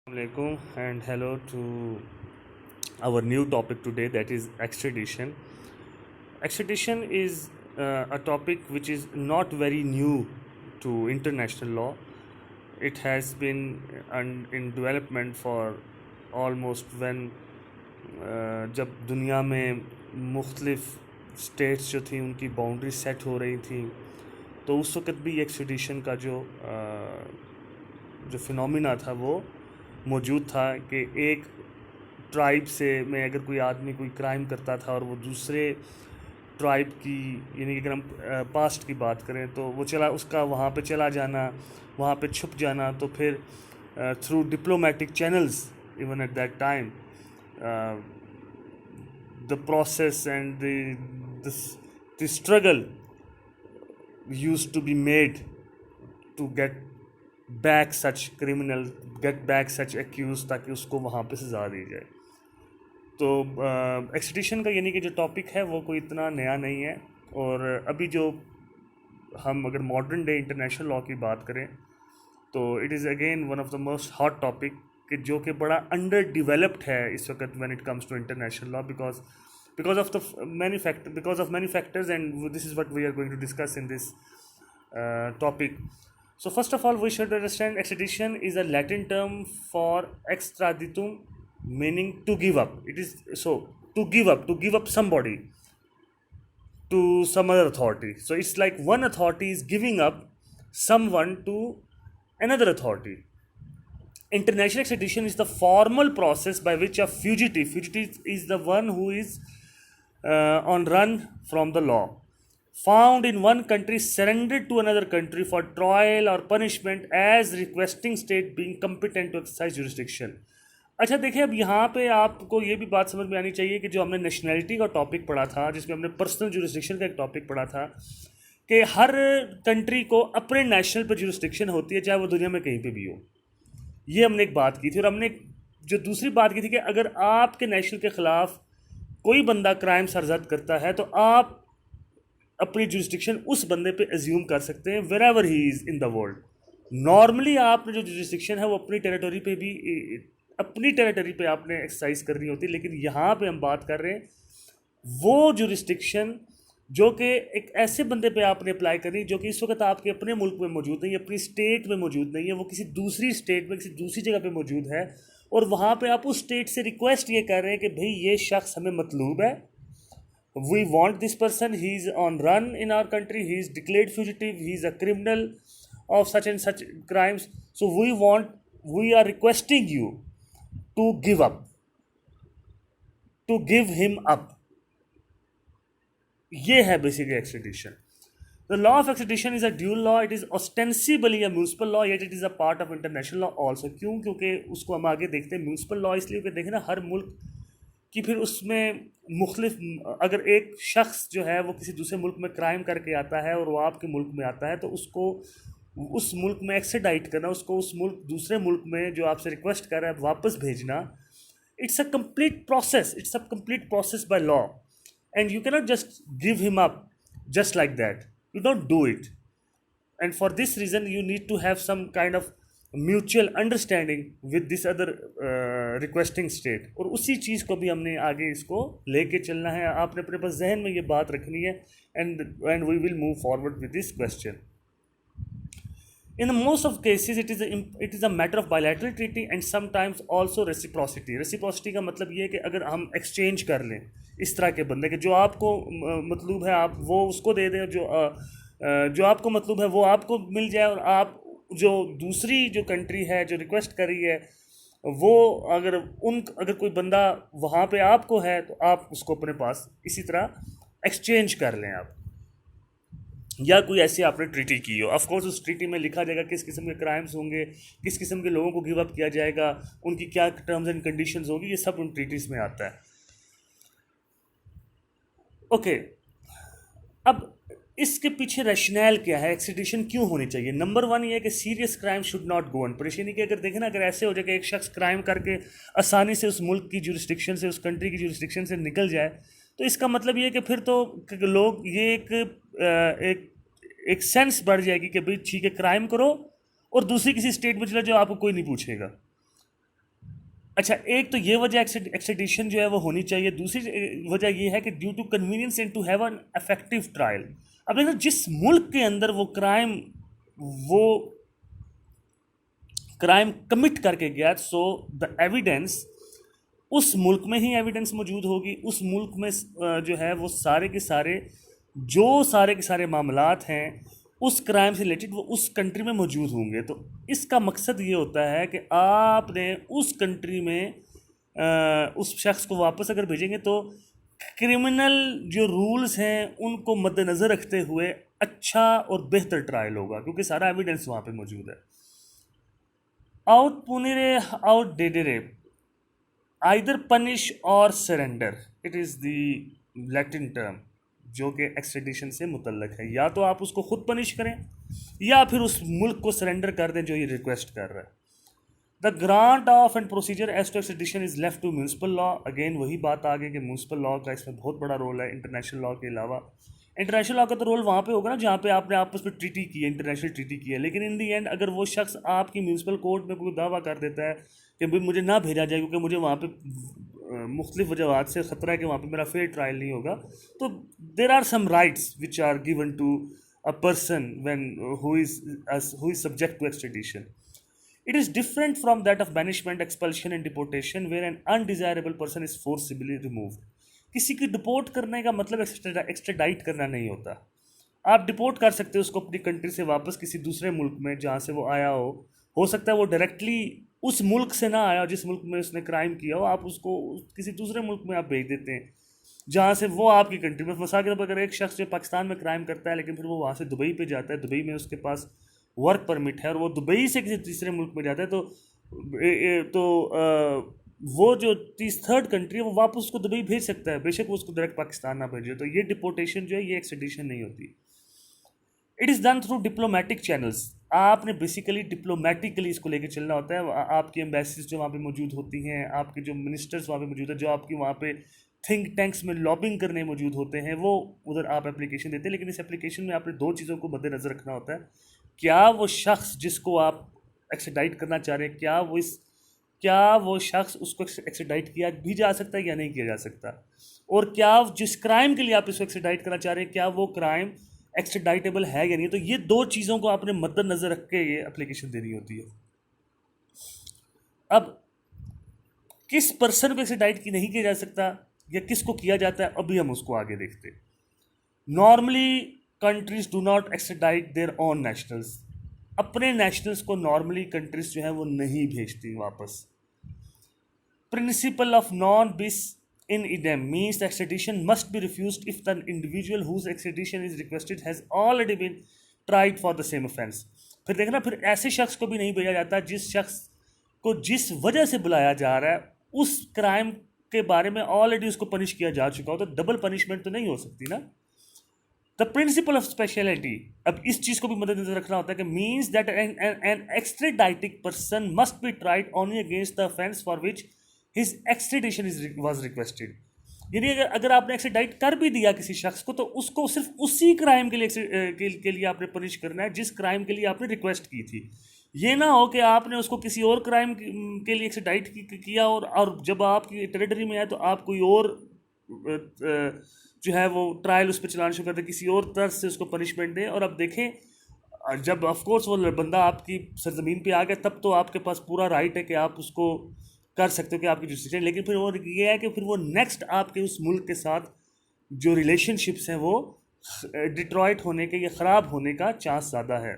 Alaikum and hello to our new topic today, that is extradition. Extradition is a topic which is not very new to international law. It has been in development for almost when जब दुनिया में मुख्तलिफ states जो थी उनकी boundary set हो रही थी, तो उस वक़्त भी एक्सट्रेडिशन का जो फिनोमिना था वो मौजूद था कि एक ट्राइब से में अगर कोई आदमी कोई क्राइम करता था और वो दूसरे ट्राइब की, यानी कि अगर हम पास्ट की बात करें तो वो उसका वहाँ पे चला जाना, वहाँ पे छुप जाना, तो फिर through diplomatic channels even at that time the process and the struggle used to be made to get back such criminal, get back such accused, ताकि उसको वहाँ पे सज़ा दी जाए. तो एक्सट्रेडिशन का यानी कि जो टॉपिक है वो कोई इतना नया नहीं है. और अभी जो हम अगर मॉडर्न डे इंटरनेशनल लॉ की बात करें तो it is again one of the most hot topic कि जो कि बड़ा अंडर डिवेलप्ड है इस वक्त when it comes to international law, because of many factors, and this is what we are going to discuss in this topic. So first of all, we should understand extradition is a Latin term for extraditum, meaning to give up. It is so to give up somebody to some other authority. So it's like one authority is giving up someone to another authority. International extradition is the formal process by which a fugitive is the one who is on run from the law, found in one country, surrendered to another country for trial or punishment as requesting state being competent to exercise jurisdiction. अच्छा देखिए, अब यहाँ पे आपको ये भी बात समझ में आनी चाहिए कि जो हमने नेशनैलिटी का टॉपिक पढ़ा था, जिसमें हमने पर्सनल जुरिस्डिक्शन का एक टॉपिक पढ़ा था कि हर कंट्री को अपने नेशनल पर जुरिस्डिक्शन होती है, चाहे वो दुनिया में कहीं पे भी हो. ये हमने एक बात की थी. और हमने जो दूसरी बात की थी कि अगर आपके नेशनल के ख़िलाफ़ कोई बंदा क्राइम सरजद करता है तो आप अपनी जुरिस्डिक्शन उस बंदे पे एज्यूम कर सकते हैं wherever he is in the world. Normally आपने जो जुरिस्डिक्शन है वो अपनी टेरिटरी पे आपने एक्सरसाइज करनी होती है. लेकिन यहाँ पे हम बात कर रहे हैं वो जुरिस्डिक्शन जो कि एक ऐसे बंदे पे आपने अप्लाई करनी जो कि इस वक्त आपके अपने मुल्क में मौजूद नहीं है, अपनी स्टेट में मौजूद नहीं है, वो किसी दूसरी स्टेट में किसी दूसरी जगह पे मौजूद है. और वहाँ पे आप उस स्टेट से रिक्वेस्ट ये कर रहे हैं कि भाई ये शख्स हमें मतलूब है, we want this person, he is on run in our country, he is declared fugitive, he is a criminal of such and such crimes, so we are requesting you to give him up. ये है basically extradition. The law of extradition is a dual law. It is ostensibly a municipal law, yet it is a part of international law also. क्यों? क्योंकि उसको हम आगे देखते हैं. Municipal law इसलिए कि देखें ना, हर मुल्क की फिर उसमें मुख्तलिफ, अगर एक शख्स जो है वो किसी दूसरे मुल्क में क्राइम करके आता है और वो आपके मुल्क में आता है तो उसको उस मुल्क में एक्सट्राडाइट करना, उसको उस दूसरे मुल्क में जो आपसे रिक्वेस्ट कर रहा है वापस भेजना, it's a complete process by law. And you cannot just give him up just like that. You don't do it. And for this reason you need to have some kind of mutual understanding with this other requesting state. और उसी चीज़ को भी हमने आगे इसको लेके चलना है. आपने अपने पास जहन में ये बात रखनी है. and we will move forward with this question. In the most of cases it is a matter of bilateral treaty and sometimes also reciprocity. Reciprocity का मतलब ये है कि अगर हम एक्सचेंज कर लें इस तरह के बंदे के, जो आपको मतलूब है आप वो उसको दे दें, जो आपको मतलूब है वो आपको मिल जाए, और आप जो दूसरी जो कंट्री है जो रिक्वेस्ट कर रही है वो अगर कोई बंदा वहाँ पे आपको है तो आप उसको अपने पास इसी तरह एक्सचेंज कर लें आप, या कोई ऐसी आपने ट्रीटी की हो. ऑफ कोर्स उस ट्रीटी में लिखा जाएगा किस किस्म के क्राइम्स होंगे, किस किस्म के लोगों को गिव अप किया जाएगा, उनकी क्या टर्म्स एंड कंडीशंस होगी, ये सब उन ट्रीटीज़ में आता है. ओके, अब इसके पीछे रैशनल क्या है, एक्सट्रेडिशन क्यों होनी चाहिए. नंबर वन ये है कि serious crime should not go unpunished. यानी कि अगर देखें ना, अगर ऐसे हो जाए कि एक शख्स क्राइम करके आसानी से उस मुल्क की जुरिस्डिक्शन से, उस कंट्री की जुरिस्डिक्शन से निकल जाए, तो इसका मतलब ये है कि फिर तो लोग ये एक सेंस बढ़ जाएगी कि भाई ठीक है क्राइम करो और दूसरी किसी स्टेट में चला जाओ, आपको कोई नहीं पूछेगा. अच्छा, एक तो ये वजह एक्सट्रेडिशन जो है वो होनी चाहिए, दूसरी वजह ये है कि due to convenience and to have an effective trial. अब देखो जिस मुल्क के अंदर वो क्राइम कमिट करके गया, सो द एविडेंस उस मुल्क में ही एविडेंस मौजूद होगी, उस मुल्क में जो है वो सारे के सारे मामलात हैं उस क्राइम से रिलेटेड वो उस कंट्री में मौजूद होंगे। तो इसका मकसद ये होता है कि आपने उस कंट्री में उस शख्स को वापस अगर भेजेंगे तो क्रिमिनल जो रूल्स हैं उनको मद्देनज़र रखते हुए अच्छा और बेहतर ट्रायल होगा, क्योंकि सारा एविडेंस वहाँ पे मौजूद है। आउट पुनिरे आउट डेडरे, आइदर पनिश और surrender, it is the Latin term जो कि एक्सट्रेडिशन से मुतल्लक है। या तो आप उसको खुद पनिश करें या फिर उस मुल्क को सरेंडर कर दें जो ये रिक्वेस्ट कर रहा है। The grant of and procedure as to extradition is left to municipal law. Again वही बात आ गई कि म्यूनसिपल लॉ का इसमें बहुत बड़ा रोल है इंटरनेशनल लॉ के अलावा। इंटरनेशल लॉ का तो रोल वहाँ पे होगा ना जहाँ पे आपने आपस में ट्रीटी की है, इंटरनेशनल ट्रीटी की है, लेकिन इन दी एंड अगर वो शख्स आपकी म्यूनसिपल कोर्ट में कोई दावा कर देता है कि भाई मुझे ना भेजा जाए क्योंकि मुझे वहाँ पे मुख्तलिफ वजहात से ख़तरा है कि वहाँ पे मेरा फेयर ट्रायल नहीं होगा, तो there are some rights which are given to a person when who is subject to extradition. It is different from that of banishment, expulsion and deportation where an undesirable person is forcibly removed. किसी की deport करने का मतलब extradite करना नहीं होता। आप deport कर सकते हो उसको अपनी कंट्री से वापस किसी दूसरे मुल्क में जहाँ से वो आया हो सकता है वो डायरेक्टली उस मुल्क से ना आया हो जिस मुल्क में उसने क्राइम किया हो, आप उसको किसी दूसरे मुल्क में आप भेज देते हैं जहाँ से वो आपकी कंट्री में। मिसाल के तौर पर अगर एक शख्स जो पाकिस्तान में क्राइम करता है लेकिन फिर वो वहाँ से दुबई पे जाता है, दुबई में उसके पास वर्क परमिट है और वो दुबई से किसी तीसरे मुल्क में जाता है, तो वो जो थर्ड कंट्री है वो वापस उसको दुबई भेज सकता है, बेशक वो उसको डायरेक्ट पाकिस्तान ना भेजे। तो ये डिपोर्टेशन जो है ये एक्सट्रेडिशन नहीं होती। It is done through diplomatic channels. आपने बेसिकली डिप्लोमेटिकली इसको लेके चलना होता है। आपकी एम्बेसीज जो वहाँ पे मौजूद होती हैं, आपके जो मिनिस्टर्स वहाँ पे मौजूद है, जो आपकी वहाँ पे थिंक टैंक्स में लॉबिंग करने मौजूद होते हैं, वो उधर आप एप्लीकेशन देते हैं। लेकिन इस एप्लीकेशन में आपने दो चीज़ों को मद्देनज़र रखना होता है। क्या वो शख्स जिसको आप एक्सट्राडाइट करना चाह रहे हैं क्या वो शख्स उसको एक्सट्राडाइट किया भी जा सकता है या नहीं किया जा सकता, और क्या जिस क्राइम के लिए आप इसको एक्सट्राडाइट करना चाह रहे हैं क्या वो क्राइम एक्सट्राडाइटेबल है या नहीं। तो ये दो चीज़ों को आपने मद्देनज़र रख के ये एप्लीकेशन देनी होती है। अब किस पर्सन को एक्सट्राडाइट की नहीं किया जा सकता या किसको किया जाता है, अभी हम उसको आगे देखते हैं। Normally countries do not extradite their own nationals. अपने नेशनल्स को नॉर्मली कंट्रीज जो है वो नहीं भेजती वापस। Principle of non bis in idem means the extradition must be refused if the individual whose extradition is requested has already been tried for the same offense. फिर देखना, फिर ऐसे शख्स को भी नहीं भेजा जाता जिस शख्स को जिस वजह से बुलाया जा रहा है उस क्राइम के बारे में ऑलरेडी उसको पनिश किया जा चुका हो, तो डबल पनिशमेंट तो नहीं हो सकती ना। द प्रिंसिपल ऑफ स्पेशलिटी, अब इस चीज़ को भी मद्देनजर रखना होता है कि means that an extraditing person must be tried only against the offence for which his extradition was requested. यानी अगर आपने एक्सट्राडाइट कर भी दिया किसी शख्स को तो उसको सिर्फ उसी क्राइम के लिए आपने पनिश करना है जिस क्राइम के लिए आपने रिक्वेस्ट की थी। ये ना हो कि आपने उसको किसी और क्राइम के लिए एक्सट्राडाइट किया और जब आपकी टेरिटरी में आए तो आप कोई और जो है वो ट्रायल उस पर चलाना शुरू कर दे, किसी और तरह से उसको पनिशमेंट दें। और अब देखें, जब ऑफकोर्स वो बंदा आपकी सरजमीन पे आ गया तब तो आपके पास पूरा राइट है कि आप उसको कर सकते हो कि आपकी जुडिशन, लेकिन फिर वो ये है कि फिर वो नेक्स्ट आपके उस मुल्क के साथ जो रिलेशनशिप्स हैं वो डिट्रॉइट होने के या ख़राब होने का चांस ज़्यादा है।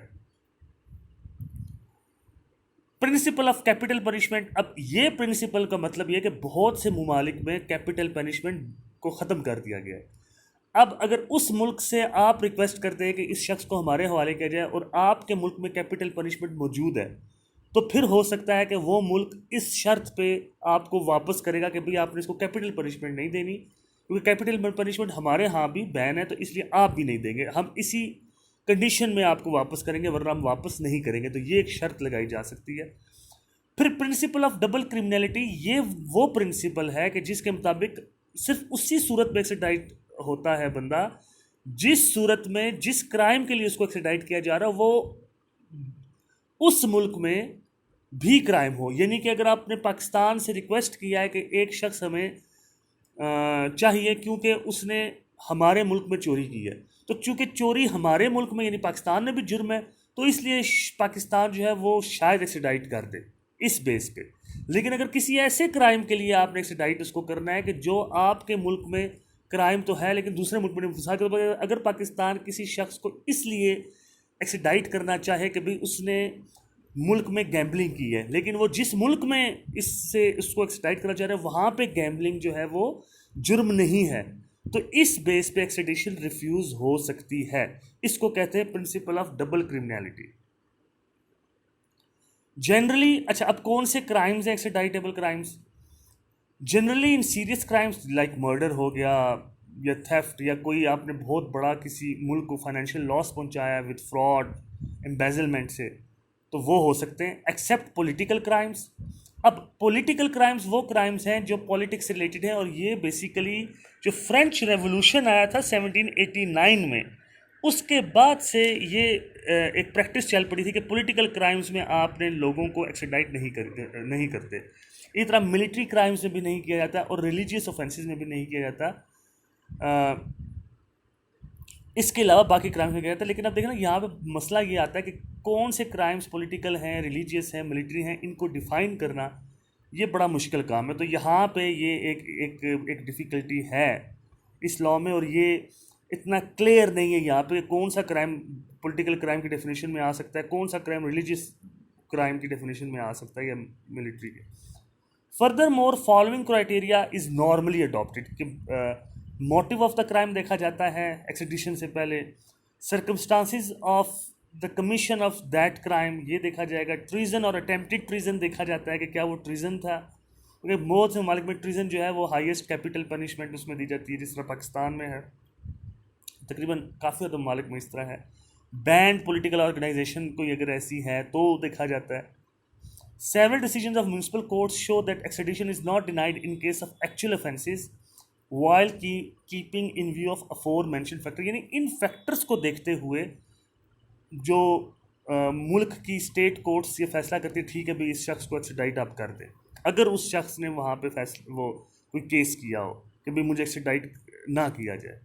प्रिंसिपल ऑफ कैपिटल पनिशमेंट, अब ये प्रिंसिपल का मतलब ये है कि बहुत से ममालिक में कैपिटल पनिशमेंट को ख़त्म कर दिया गया है। अब अगर उस मुल्क से आप रिक्वेस्ट करते हैं कि इस शख्स को हमारे हवाले किया जाए और आपके मुल्क में कैपिटल पनिशमेंट मौजूद है, तो फिर हो सकता है कि वो मुल्क इस शर्त पे आपको वापस करेगा कि भाई आपने इसको कैपिटल पनिशमेंट नहीं देनी, क्योंकि कैपिटल पनिशमेंट हमारे यहाँ भी बैन है, तो इसलिए आप भी नहीं देंगे, हम इसी कंडीशन में आपको वापस करेंगे वरना हम वापस नहीं करेंगे। तो ये एक शर्त लगाई जा सकती है। फिर प्रिंसिपल ऑफ डबल क्रिमिनलिटी, ये वो प्रिंसिपल है कि जिसके मुताबिक सिर्फ उसी सूरत में एक्सट्राडाइट होता है बंदा जिस सूरत में जिस क्राइम के लिए उसको एक्सट्राडाइट किया जा रहा है वो उस मुल्क में भी क्राइम हो। यानी कि अगर आपने पाकिस्तान से रिक्वेस्ट किया है कि एक शख्स हमें चाहिए क्योंकि उसने हमारे मुल्क में चोरी की है, तो चूंकि चोरी हमारे मुल्क में यानी पाकिस्तान में भी जुर्म है, तो इसलिए पाकिस्तान जो है वो शायद एक्सीडाइट कर दे इस बेस पे। लेकिन अगर किसी ऐसे क्राइम के लिए आपने एक्सीडाइट उसको करना है कि जो आपके मुल्क में क्राइम तो है लेकिन दूसरे मुल्क में नहीं फंसा, अगर पाकिस्तान किसी शख्स को इसलिए एक्सीडाइट करना चाहे कि भाई उसने मुल्क में गैम्बलिंग की है, लेकिन वो जिस मुल्क में इससे उसको एक्सट्राइट करना चाह रहे हैं वहाँ पे गैम्बलिंग जो है वो जुर्म नहीं है, तो इस बेस पे एक्सट्रेडिशन रिफ्यूज़ हो सकती है। इसको कहते हैं principle of double criminality generally. अच्छा, अब कौन से क्राइम्स हैं extraditable crimes? Generally in serious crimes like murder हो गया या थेफ्ट, या कोई आपने बहुत बड़ा किसी मुल्क को फाइनेंशियल लॉस पहुंचाया विद फ्रॉड एम्बेजलमेंट से, तो वो हो सकते हैं, एक्सेप्ट पॉलिटिकल क्राइम्स। अब पॉलिटिकल क्राइम्स वो क्राइम्स हैं जो पॉलिटिक्स से रिलेटेड हैं, और ये बेसिकली जो फ्रेंच रेवोल्यूशन आया था 1789 में, उसके बाद से ये एक प्रैक्टिस चल पड़ी थी कि पॉलिटिकल क्राइम्स में आपने लोगों को एक्सट्राडिट नहीं करते। इस तरह मिलिट्री क्राइम्स में भी नहीं किया जाता और रिलीजियस ऑफेंसेस में भी नहीं किया जाता। इसके अलावा बाकी क्राइम्स में किया जाता है। लेकिन अब देखना यहाँ पे मसला ये आता है कि कौन से क्राइम्स पॉलिटिकल हैं, रिलीजियस हैं, मिलिट्री हैं, इनको डिफ़ाइन करना ये बड़ा मुश्किल काम है। तो यहाँ पे ये एक डिफ़िकल्टी है इस लॉ में, और ये इतना क्लियर नहीं है यहाँ पे कौन सा क्राइम पॉलिटिकल क्राइम की डेफिनेशन में आ सकता है, कौन सा क्राइम रिलीजियस क्राइम की डेफिनेशन में आ सकता है या मिलिट्री के। Further more following criteria is normally adopted कि मोटिव ऑफ द क्राइम देखा जाता है एक्सट्रेडिशन से पहले, circumstances of the commission of that crime ये देखा जाएगा, ट्रीजन और अटेम्प्टेड ट्रीजन देखा जाता है कि क्या वो ट्रीजन था, क्योंकि बहुत से ममालिक में ट्रीजन जो है वो हाईएस्ट कैपिटल पनिशमेंट उसमें दी जाती है, जिस तरह पाकिस्तान में है, तकरीबन काफ़ी ज़्यादा ममालिक में इस तरह है। बैंड पॉलिटिकल ऑर्गेनाइजेशन कोई अगर ऐसी है तो देखा जाता है। Several decisions of municipal courts show that extradition is not denied in case of actual offences while keeping in view of aforementioned factor। यानी इन फैक्टर्स को देखते हुए जो मुल्क की स्टेट कोर्ट्स ये फैसला करती है ठीक है भाई इस शख्स को एक्सट्राडिट आप कर दें, अगर उस शख्स ने वहाँ पे फैसला वो कोई केस किया हो कि भाई मुझे एक्सट्राडिट ना किया जाए।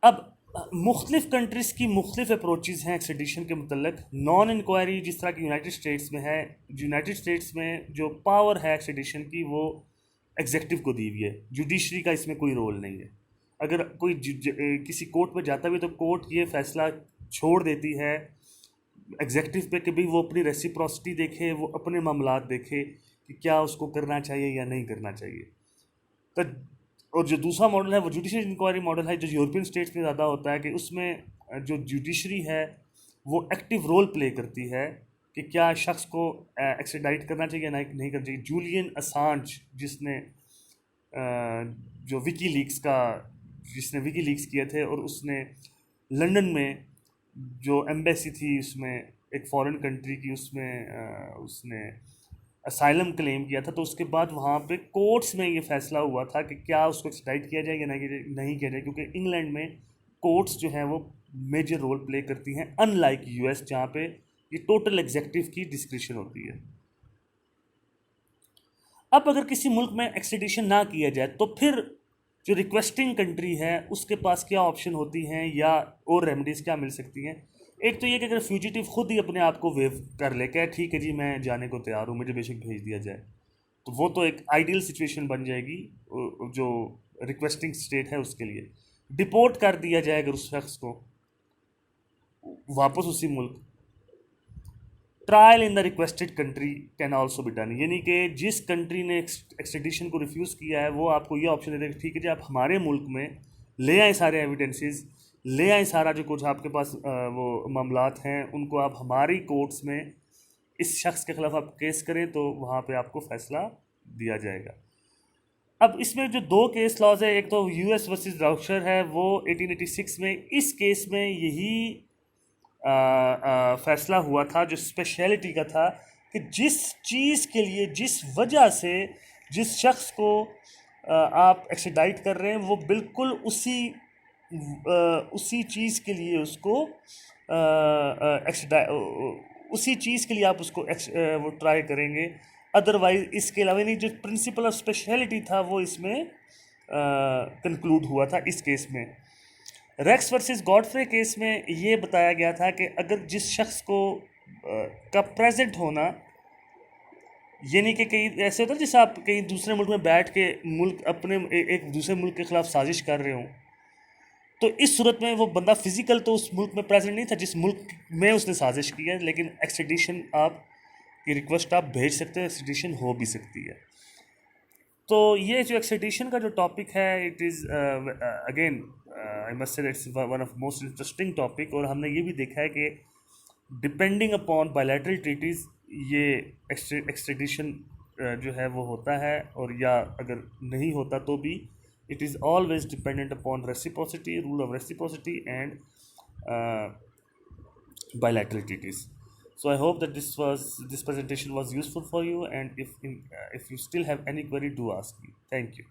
अब मुख्तलिफ कंट्रीज़ की मुख्तलिफ अप्रोचेज़ हैं एक्सट्रेडिशन के मतलब। नॉन इंक्वायरी जिस तरह की यूनाइटेड स्टेट्स में है, यूनाइटेड स्टेट्स में जो पावर है एक्सट्रेडिशन की वो एग्जेक्टिव को दी हुई है, जुडिशरी का इसमें कोई रोल नहीं है। अगर कोई किसी कोर्ट में जाता भी तो कोर्ट ये फैसला छोड़ देती है एग्जेक्टिव पे कि भाई वो अपनी रेसिप्रोसिटी देखे, वो अपने मामलात देखे कि क्या उसको करना चाहिए या नहीं करना चाहिए। तो और जो दूसरा मॉडल है वो जुडिशरी इंक्वायरी मॉडल है, जो यूरोपियन स्टेट्स में ज़्यादा होता है कि उसमें जो जुडिशरी है वो एक्टिव रोल प्ले करती है कि क्या शख्स को एक्सट्राडिट करना चाहिए या नहीं करना चाहिए। जूलियन असांज जो जिसने विकी लीक्स किए थे, और उसने लंदन में जो एम्बेसी थी उसमें एक फॉरेन कंट्री की उसने असाइलम क्लेम किया था, तो उसके बाद वहाँ पे कोर्ट्स में ये फैसला हुआ था कि क्या उसको एक्सट्राडिट किया जाए या नहीं किया जाए, क्योंकि इंग्लैंड में कोर्ट्स जो हैं वो मेजर रोल प्ले करती हैं, अनलाइक यूएस जहाँ पे ये टोटल एग्जेक्टिव की डिस्क्रिप्शन होती है। अब अगर किसी मुल्क में एक्सट्राडिशन ना किया जाए तो फिर जो रिक्वेस्टिंग कंट्री है उसके पास क्या ऑप्शन होती हैं या और रेमेडीज़ क्या मिल सकती हैं। एक तो ये कि अगर फ्यूजिटिव खुद ही अपने आप को वेव कर ले क्या ठीक है जी मैं जाने को तैयार हूँ, मुझे बेशक भेज दिया जाए, तो वो तो एक आइडियल सिचुएशन बन जाएगी जो रिक्वेस्टिंग स्टेट है उसके लिए। डिपोर्ट कर दिया जाए अगर उस शख्स को वापस उसी मुल्क। Trial in the requested country can also be done, यानी कि जिस कंट्री ने एक्सट्रेडिशन को रिफ्यूज़ किया है वो आपको ये ऑप्शन दे देगा ठीक है जी आप हमारे मुल्क में ले आए सारे एविडेंसेस, ले आए सारा जो कुछ आपके पास वो मामलात हैं उनको आप हमारी कोर्ट्स में इस शख्स के ख़िलाफ़ आप केस करें तो वहाँ पे आपको फ़ैसला दिया जाएगा। अब इसमें जो दो केस लॉज है, एक तो यूएस वर्सेस राउशर है वो 1886 में, इस केस में यही फ़ैसला हुआ था जो स्पेशलिटी का था कि जिस चीज़ के लिए जिस वजह से जिस शख्स को आप एक्सट्राडिट कर रहे हैं वो बिल्कुल उसी चीज़ के लिए उसको उसी चीज़ के लिए आप उसको वो ट्राई करेंगे। अदरवाइज इसके अलावा नहीं, जो प्रिंसिपल ऑफ स्पेशलिटी था वो इसमें कंक्लूड हुआ था इस केस में। रेक्स वर्सेस गॉडफ्रे केस में ये बताया गया था कि अगर जिस शख्स को का प्रेजेंट होना, यानी कि कहीं ऐसे होता है जैसे आप कहीं दूसरे मुल्क में बैठ के मुल्क अपने एक दूसरे मुल्क के खिलाफ साजिश कर रहे हो, तो इस सूरत में वो बंदा फिजिकल तो उस मुल्क में प्रेजेंट नहीं था जिस मुल्क में उसने साजिश की है, लेकिन एक्सट्रेडिशन आप की रिक्वेस्ट आप भेज सकते हो, एक्सट्रेडिशन हो भी सकती है। तो ये जो एक्सट्रेडिशन का जो टॉपिक है, it is again I must say it's one of most interesting topic. और हमने ये भी देखा है कि डिपेंडिंग अपॉन बायलैटरल ट्रीटीज़ ये एक्सट्रेडिशन जो है वो होता है, और या अगर नहीं होता तो भी it is always dependent upon reciprocity, rule of reciprocity, and bilateral treaties. So I hope that this presentation was useful for you, and if you still have any query, do ask me. Thank you.